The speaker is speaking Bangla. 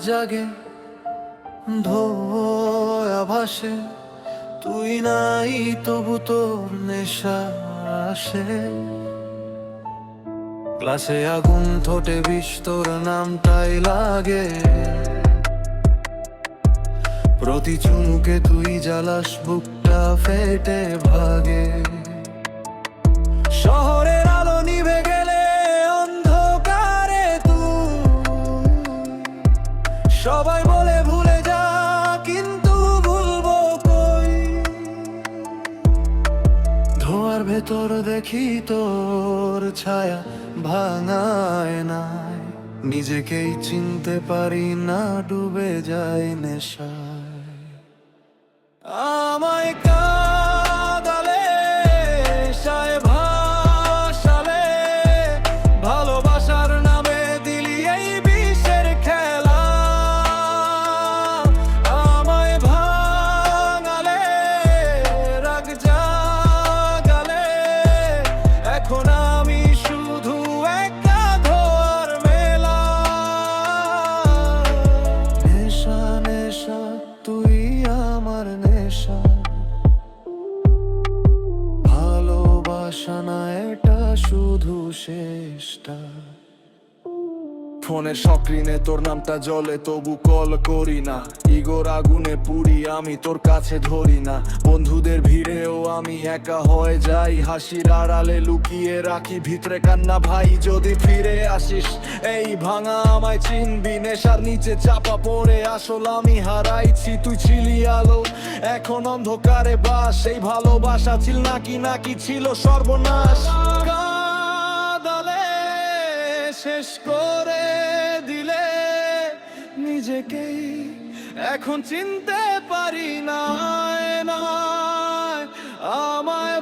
জাগে ধোয়া ভাসে, তুই নাই তবু তোর নেশা আসে। ক্লাসে আগুন ঠোঁটে বিষ, তোর নামটাই লাগে। প্রতি চুমুকে তুই জ্বালাস, বুকটা ফেটে ভাগে। শহরের আলো নিভে গেলে অন্ধকারে তুই, সবাই বলে ভুলে যা, কিন্তু ভুলবো কই। ধোঁয়ার ভেতর দেখি তোর ছায়া ভাঙায় নাই, নিজেকেই চিনতে পারি না, ডুবে যায় নেশায়। আমায় কাঁদালে, সায় ভাসালে, ভালোবাসার নামে দিলি এই বিষের খেলা। আমায় ভাঙালে, রাগ জাগালে, এখন আমি শুধু একা ধোয়ার মেলা। নেশা নেশা তুই আমার নেশা, ভালোবাসা না এটা শুধু শেষটা। ফোনের স্ক্রিনে তোর নামটা জ্বলে, তবু কল করি না। ইগোর আগুনে পুড়ি আমি, তোর কাছে ধরি না। বন্ধুদের ভিড়েও আমি একা হয়ে যাই, হাসির আড়ালে লুকিয়ে রাখি ভিতরে কান্না। ভাই যদি ফিরে আসিস এই ভাঙা আমায় চিনবি। নেশার নিচে চাপা পড়ে আসল আমি হারাইছি, তুই ছিলি আলো এখন অন্ধকারে বাস। এই ভালোবাসা ছিল নাকি নাকি ছিল সর্বনাশ। কাঁদালে, শেষ করে দিলে নিজেকেই এখন চিনতে পারি না। আমায়